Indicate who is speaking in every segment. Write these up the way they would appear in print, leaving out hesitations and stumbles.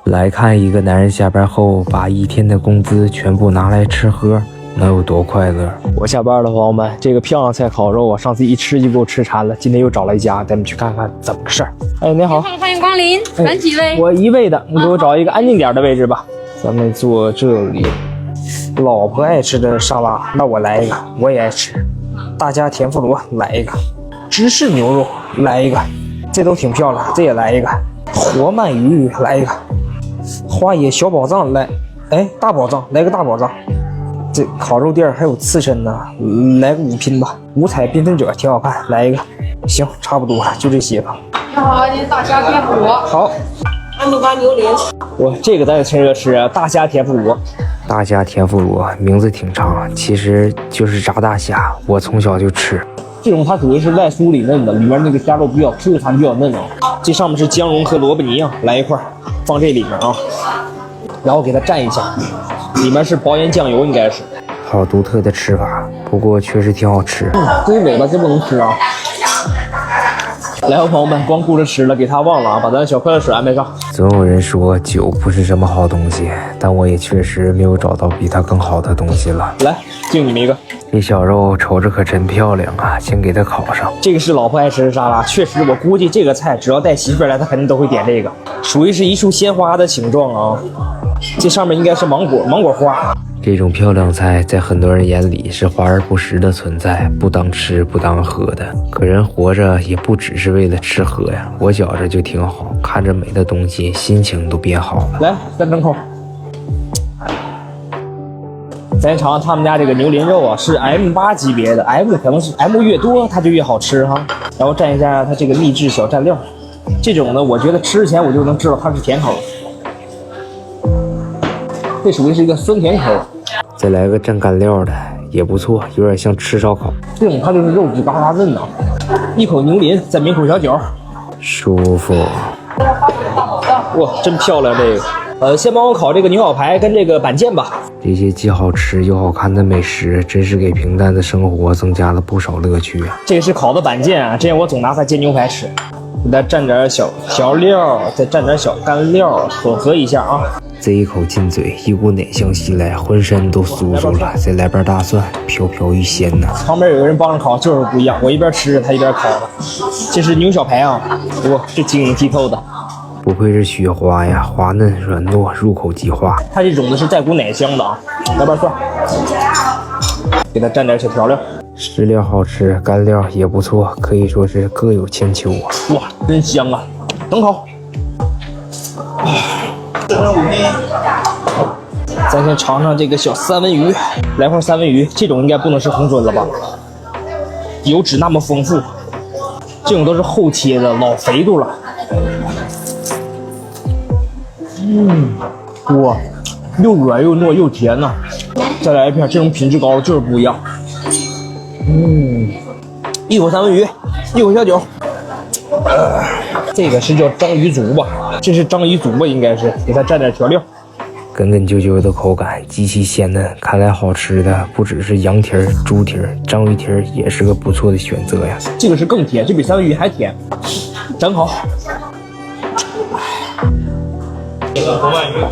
Speaker 1: 来看一个男人下班后把一天的工资全部拿来吃喝，能有多快乐？
Speaker 2: 我下班了，朋友们，这个漂亮菜烤肉啊，上次一吃就给我吃馋了，今天又找了一家，咱们去看看怎么个事儿。哎，你好，
Speaker 3: 欢迎光临，选几位？
Speaker 2: 我一位的，你给我找一个安静点的位置吧。咱们坐这里。老婆爱吃的沙拉，那我来一个，我也爱吃。大家田妇罗来一个，芝士牛肉来一个，这都挺漂亮，这也来一个。活鳗鱼来一个，花野小宝藏来，哎，大宝藏来个大宝藏。这烤肉店还有刺身呢，来个5拼吧。五彩缤纷者挺好看，来一个。行，差不多了，就这些吧。
Speaker 3: 你好，您大虾田妇罗。
Speaker 2: 好，
Speaker 3: 安米巴牛鳞。
Speaker 2: 我这个咱也趁热吃啊，大虾田妇罗。
Speaker 1: 大虾田妇罗名字挺长，其实就是炸大虾，我从小就吃。
Speaker 2: 这种它属于是外酥里嫩的，里面那个虾肉比较 Q 弹，比较嫩啊。这上面是姜蓉和萝卜泥啊，来一块放这里面啊，然后给它蘸一下，里面是薄盐酱油，应该是。
Speaker 1: 好独特的吃法，不过确实挺好吃。
Speaker 2: 这是尾巴，这不能吃啊。来，朋友们，光顾着吃了，给他忘了啊，把咱小快乐水安排上。
Speaker 1: 总有人说酒不是什么好东西，但我也确实没有找到比它更好的东西了。
Speaker 2: 来，敬你们一个。
Speaker 1: 这小肉瞅着可真漂亮啊，先给它烤上。
Speaker 2: 这个是老婆爱吃的沙拉，确实，我估计这个菜只要带媳妇来，她肯定都会点这个。属于是一束鲜花的形状啊，这上面应该是芒果花。
Speaker 1: 这种漂亮菜在很多人眼里是华而不实的存在，不当吃不当喝的。可人活着也不只是为了吃喝呀，我觉着就挺好，看着美的东西心情都变好了。
Speaker 2: 来，3整口。咱尝他们家这个牛鳞肉啊，是 M8级别的， M 可能是 M 越多它就越好吃哈。然后蘸一下它这个秘制小蘸料，这种呢，我觉得吃之前我就能知道它是甜口，这属于是一个酸甜口。
Speaker 1: 再来个蘸干料的也不错，有点像吃烧烤。
Speaker 2: 这种它就是肉质嘎嘎嫩呐，一口牛鳞，再抿口小酒，
Speaker 1: 舒服。
Speaker 2: 哇，真漂亮这个。先帮我烤这个牛小排跟这个板腱吧。
Speaker 1: 这些既好吃又好看的美食，真是给平淡的生活增加了不少乐趣啊！
Speaker 2: 这个是烤的板腱啊，这样我总拿它煎牛排吃。给它蘸点小调料，再蘸点小干料，混合一下啊。
Speaker 1: 这一口进嘴，一股奶香袭来，浑身都酥酥了。再来瓣大蒜，飘飘欲仙呐！
Speaker 2: 旁边有个人帮着烤，就是不一样。我一边吃着，他一边烤的。这是牛小排啊，哇，这晶莹剔透的。
Speaker 1: 不愧是雪花呀，滑嫩软糯，入口即化。
Speaker 2: 它这种的是带股奶香的啊，来瓣蒜，给它蘸点小调料。
Speaker 1: 食料好吃，干料也不错，可以说是各有千秋啊！
Speaker 2: 哇，真香啊！整口。咱先尝尝这个小三文鱼，来块三文鱼，这种应该不能是红鳟了吧？油脂那么丰富，这种都是后切的，老肥度了。哇，又软又糯又甜呐！再来一片，这种品质高就是不一样。一口三文鱼，一口小酒。这个是叫章鱼足吧？这是章鱼足吧？应该是，给它蘸点调料。
Speaker 1: 根根啾啾的口感极其鲜嫩，看来好吃的不只是羊蹄儿、猪蹄儿，章鱼蹄儿也是个不错的选择呀。
Speaker 2: 这个是更甜，这比三文鱼还甜。整好。这个红鳗鱼。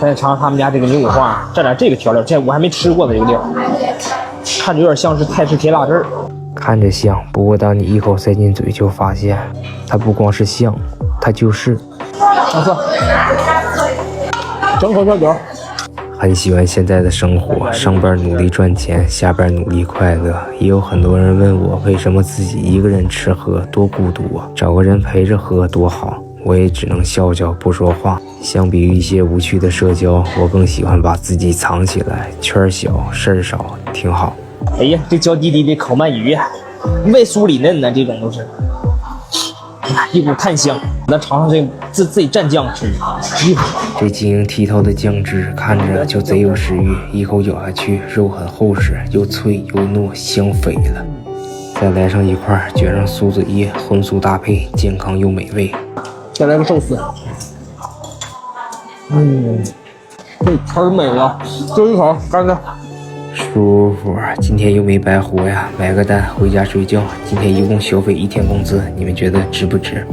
Speaker 2: 再尝尝他们家这个牛五花，蘸点这个调料，这我还没吃过的这个料，看着有点像是泰式甜辣汁儿。
Speaker 1: 看着像，不过当你一口塞进嘴，就发现它不光是像，它就是。
Speaker 2: 上色。整口小酒。
Speaker 1: 很喜欢现在的生活，上班努力赚钱，下班努力快乐。也有很多人问我，为什么自己一个人吃喝多孤独啊？找个人陪着喝多好。我也只能笑笑不说话。相比于一些无趣的社交，我更喜欢把自己藏起来，圈小事儿少，挺好。
Speaker 2: 哎呀，这娇滴滴的烤鳗鱼呀，外酥里嫩呢，这种都是，一股炭香。咱尝尝这个自己蘸酱吃，
Speaker 1: 这晶莹剔透的酱汁看着就贼有食欲，一口咬下去，肉很厚实，又脆又糯，香飞了。再来上一块，卷上酥子叶，荤素搭配，健康又美味。
Speaker 2: 再来个寿司，这太美了，就一口干的。
Speaker 1: 舒服，今天又没白活呀！买个单回家睡觉。今天一共消费1天工资，你们觉得值不值？